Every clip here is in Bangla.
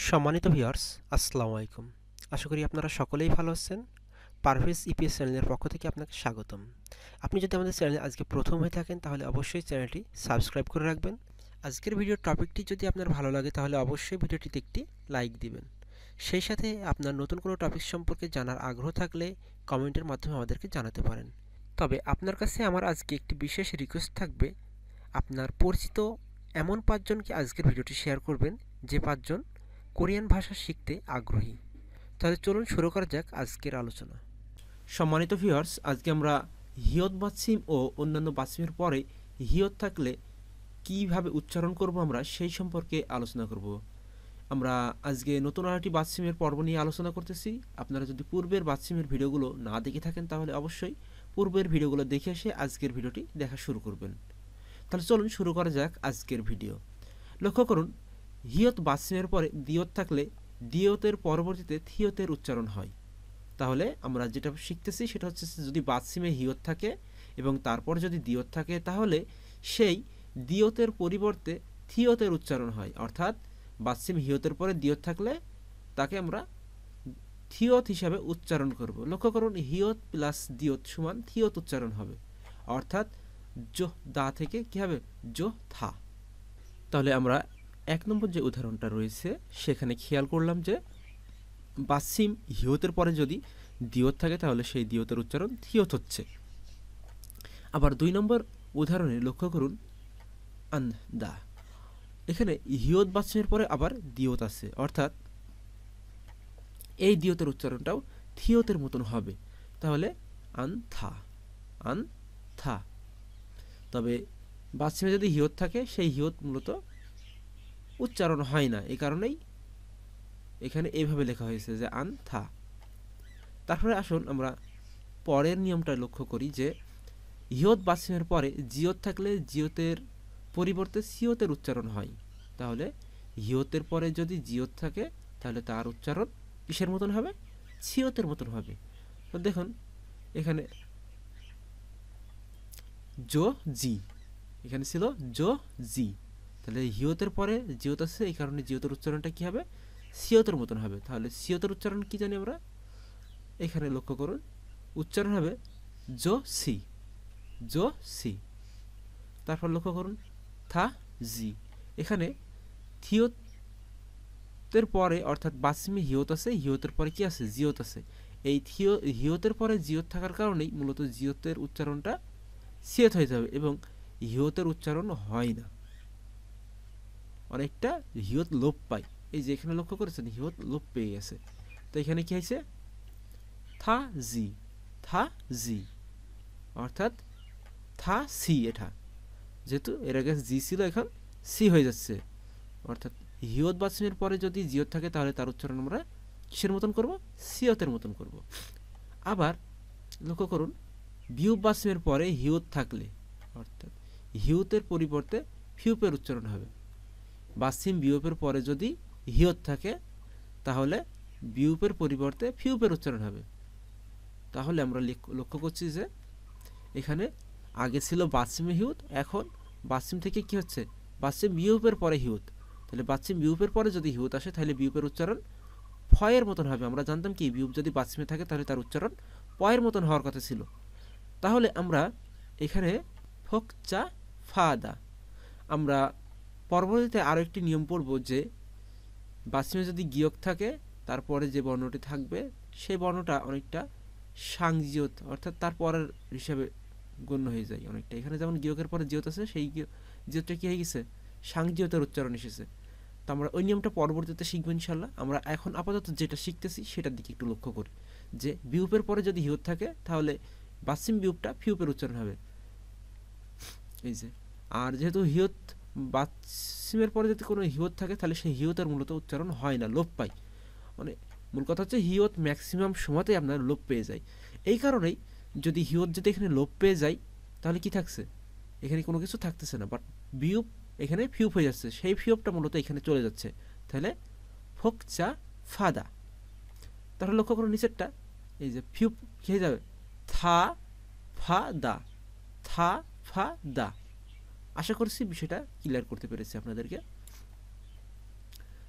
সম্মানিত ভিউয়ার্স, আসসালামু আলাইকুম। আশা করি আপনারা সকলেই ভালো আছেন। পারভেজ ইপিএস চ্যানেলের পক্ষ থেকে আপনাকে স্বাগতম। আপনি যদি আমাদের চ্যানেলে আজকে প্রথম হয়ে থাকেন তাহলে অবশ্যই চ্যানেলটি সাবস্ক্রাইব করে রাখবেন। আজকের ভিডিওর টপিকটি যদি আপনার ভালো লাগে তাহলে অবশ্যই ভিডিওটিতে একটি লাইক দিবেন। সেই সাথে আপনার নতুন কোনো টপিক সম্পর্কে জানার আগ্রহ থাকলে কমেন্টের মাধ্যমে আমাদেরকে জানাতে পারেন। তবে আপনার কাছে আমার আজকে একটি বিশেষ রিকোয়েস্ট থাকবে, আপনার পরিচিত এমন ৫ জনকে আজকের ভিডিওটি শেয়ার করবেন যে ৫ জন কোরিয়ান ভাষা শিখতে আগ্রহী। তাহলে চলুন শুরু করা যাক আজকের আলোচনা। সম্মানিত ভিউয়ার্স, আজকে আমরা হিয়ত বাচ্ছিম ও অন্যান্য বাচ্ছিমের পরে হিয়ত থাকলে কিভাবে উচ্চারণ করব আমরা সেই সম্পর্কে আলোচনা করব। আমরা আজকে নতুন আরেকটি বাচ্ছিমের পর্ব নিয়ে আলোচনা করতেছি। আপনারা যদি পূর্বের বাচ্ছিমের ভিডিওগুলো না দেখে থাকেন তাহলে অবশ্যই পূর্বের ভিডিওগুলো দেখে এসে আজকের ভিডিওটি দেখা শুরু করবেন। তাহলে চলুন শুরু করা যাক আজকের ভিডিও। লক্ষ্য করুন, হিয়ত বাচ্ছিমের পরে দিয়ত থাকলে দিয়তের পরবর্তীতে থিয়তের উচ্চারণ হয়। তাহলে আমরা যেটা শিখতেছি সেটা হচ্ছে, যদি বাচ্ছিমে হিয়ত থাকে এবং তারপর যদি দিয়ত থাকে তাহলে সেই দিয়তের পরিবর্তে থিয়তের উচ্চারণ হয়। অর্থাৎ বাচ্ছিম হিয়তের পরে দিয়ত থাকলে তাকে আমরা থিয়ত হিসাবে উচ্চারণ করব। লক্ষ্য করুন, হিয়ত প্লাস দিয়ত সমান থিয়ত উচ্চারণ হবে। অর্থাৎ জো দা থেকে কী হবে, জো থা। তাহলে আমরা ১ নম্বর যে উদাহরণটা রয়েছে সেখানে খেয়াল করলাম যে বাচ্ছিম হিয়তের পরে যদি দিয়ত থাকে তাহলে সেই দিয়তের উচ্চারণ থিয়ত হচ্ছে। আবার ২ নম্বর উদাহরণে লক্ষ্য করুন, আন দা, এখানে হিয়ত বাচ্ছিমের পরে আবার দিয়ত আছে, অর্থাৎ এই দিয়তের উচ্চারণটাও থিয়তের মতন হবে। তাহলে আন থা, আন থা। তবে বাচ্ছিমে যদি হিয়ত থাকে সেই হিয়ত মূলত উচ্চারণ হয় না, এই কারণেই এখানে এইভাবে লেখা হয়েছে যে আন থা। তারপরে আসুন আমরা পরের নিয়মটা লক্ষ্য করি যে হিয়ত বাচ্ছিমের পরে জিয়ত থাকলে জিয়তের পরিবর্তে সিয়তের উচ্চারণ হয়। তাহলে হিয়তের পরে যদি জিয়ত থাকে তাহলে তার উচ্চারণ কিসের মতন হবে, সিয়তের মতন হবে। তো দেখুন এখানে জো জি, এখানে ছিল জো জি, তাহলে হিয়তের পরে জিয়ত আছে, এই কারণে জিয়তের উচ্চারণটা কী হবে, সিয়তের মতন হবে। তাহলে সিয়তের উচ্চারণ কি জানি আমরা, এখানে লক্ষ্য করুন উচ্চারণ হবে জো সি, জো সি। তারপর লক্ষ্য করুন থা জি, এখানে থিয়তের পরে অর্থাৎ বাচ্ছিমে হিয়ত আছে, হিয়তের পরে কি আছে, জিয়ত আছে। এই হিয়তের পরে জিয়ত থাকার কারণেই মূলত জিয়তের উচ্চারণটা সিয়ত হয়ে যাবে এবং হিয়তের উচ্চারণ হয় না, অনেকটা হিয়ত লোপ পায়। এই যে এখানে লক্ষ্য করেছেন হিয়ত লোপ পেয়ে গেছে। তো এখানে কি হয়েছে, থা জি, থা জি, অর্থাৎ থা সি। এটা যেহেতু এর আগে জি ছিল এখন সি হয়ে যাচ্ছে, অর্থাৎ হিয়ত বাচ্ছিমের পরে যদি জিয়ত থাকে তাহলে তার উচ্চারণ আমরা কিসের মতন করব, সিয়তের মতন করব। আবার লক্ষ্য করুন, বিয়োগ বাচ্ছিমের পরে হিয়ত থাকলে অর্থাৎ হিয়তের পরিবর্তে ফিউপের উচ্চারণ হবে। বাচ্ছিম বিয়োগের পরে যদি হিয়ত থাকে তাহলে বিয়োগের পরিবর্তে ফিউপের উচ্চারণ হবে। তাহলে আমরা লক্ষ্য করছি যে এখানে আগে ছিল বাচ্ছিমে হিউত, এখন বাচ্ছিম থেকে কি হচ্ছে, বাচ্ছিম বিয়োগের পরে হিউত। তাহলে বাচ্ছিম বিয়োগের পরে যদি হিউত আসে তাহলে বিয়োগের উচ্চারণ ফয়ের মতন হবে। আমরা জানতাম কি বিয়োগ যদি বাচ্ছিমে থাকে তাহলে তার উচ্চারণ পয়ের মতন হওয়ার কথা ছিল। তাহলে আমরা এখানে ফক চা ফা দা, আমরা পরবর্তীতে আরও একটি নিয়ম পড়ব যে বাচ্ছিমে যদি গিয়ক থাকে তারপরে যে বর্ণটি থাকবে সেই বর্ণটা অনেকটা সাংজিয়ত অর্থাৎ তার পরের হিসাবে গণ্য হয়ে যায় অনেকটা। এখানে যেমন গিয়কের পরে জিয়ত আছে, সেই জিয়তটা কী হয়ে গেছে, সাংজিয়তের উচ্চারণ এসেছে। তো আমরা ওই নিয়মটা পরবর্তীতে শিখবো ইনশাল্লাহ। আমরা এখন আপাতত যেটা শিখতেছি সেটার দিকে একটু লক্ষ্য করি যে বিউপের পরে যদি হিয়ত থাকে তাহলে বাচ্ছিম বিউপটা ফিউপের উচ্চারণ হবে। এই যে, আর যেহেতু হিয়ত বাচ্ছিমের পরে যদি কোনো হিয়ত থাকে তাহলে সেই হিয়তের মূলত উচ্চারণ হয় না, লোপ পায়। মানে মূল কথা হচ্ছে হিয়ত ম্যাক্সিমাম সময়তেই আপনার লোপ পেয়ে যায়। এই কারণেই যদি হিয়ত যদি এখানে লোপ পেয়ে যায় তাহলে কি থাকছে, এখানে কোনো কিছু থাকতেছে না, বাট বিউপ এখানে ফিউপ হয়ে যাচ্ছে, সেই ফিউপটা মূলত এখানে চলে যাচ্ছে। তাহলে ফোক চা ফাদা। তাহলে লক্ষ্য করুন নিচেরটা, এই যে ফিউপ কি হয়ে যাবে, থা ফা দা, থা ফা দা। আশা করছি বিষয়টা ক্লিয়ার করতে পেরেছি আপনাদেরকে।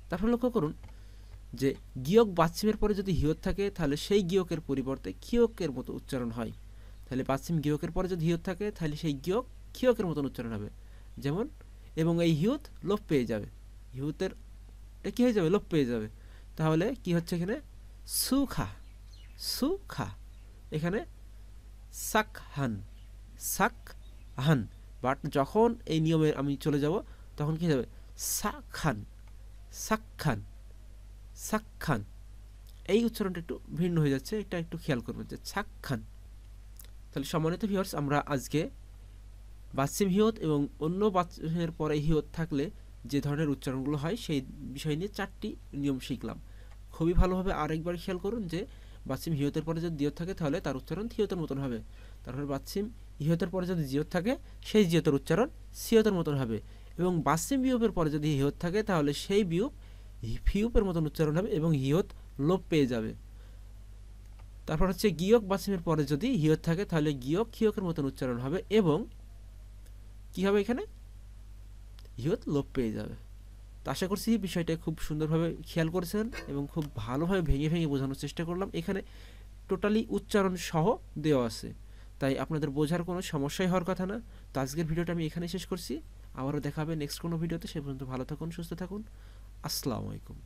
তারপর লক্ষ্য করুন যে গিয়ক বাচ্চিমের পরে যদি হিয়ত থাকে তাহলে সেই গিয়কের পরিবর্তে ক্ষিয়কের মতো উচ্চারণ হয়। তাহলে বাচ্চিম গিয়কের পরে যদি হিয়ত থাকে তাহলে সেই গিয়ক ক্ষিয়কের মতন উচ্চারণ হবে। যেমন এবং এই হিয়ত লোপ পেয়ে যাবে, হিয়তের কি হয়ে যাবে, লোপ পেয়ে যাবে। তাহলে কি হচ্ছে এখানে, সুখা, সুখা। এখানে সাকহান, সাকহান। বাট যখন এই নিয়মে আমি চলে যাব তখন কি যাবে, সাকহান, সাকখান, সাকখান। এই উচ্চারণটা একটু ভিন্ন হয়ে যাচ্ছে, এটা একটু খেয়াল করবেন যে সাকখান। তাহলে সম্মানিত ভিউয়ার্স, আমরা আজকে বাচ্চিম হিয়ত এবং অন্য বাচ্চিমের পরে হিয়ত থাকলে যে ধরনের উচ্চারণগুলো হয় সেই বিষয় নিয়ে 4টি নিয়ম শিখলাম। খুবই ভালোভাবে আরেকবার খেয়াল করুন যে বাচ্চিম হিয়তের পরে যদি দিয়ত থাকে তাহলে তার উচ্চারণ থিয়তের মতন হবে। তারপরে বাচ্চিম ইহতের পরে যদি জিয়ত থাকে সেই জিয়তের উচ্চারণ সিয়তের মতন হবে। এবং বাচ্চিম বিয়োগের পরে যদি হিয়ত থাকে তাহলে সেই বিয়োগ ফিউপের মতন উচ্চারণ হবে এবং হিয়ত লোপ পেয়ে যাবে। তারপর হচ্ছে গিয়ক বাচ্চিমের পরে যদি হিয়ত থাকে তাহলে গিয়ক ক্ষিয়কের মতন উচ্চারণ হবে এবং কি হবে, এখানে হিয়ত লোপ পেয়ে যাবে। তো আশা করছি বিষয়টা খুব সুন্দরভাবে খেয়াল করেছেন এবং খুব ভালোভাবে ভেঙে ভেঙে বোঝানোর চেষ্টা করলাম। এখানে টোটালি উচ্চারণ সহ দেওয়া আছে, তাই আপনাদের বোঝার কোনো সমস্যাই হওয়ার কথা না। তো আজকের ভিডিওটা আমি এখানেই শেষ করছি, আবারও দেখা হবে নেক্সট কোনো ভিডিওতে। সে পর্যন্ত ভালো থাকুন, সুস্থ থাকুন, আসসালামু আলাইকুম।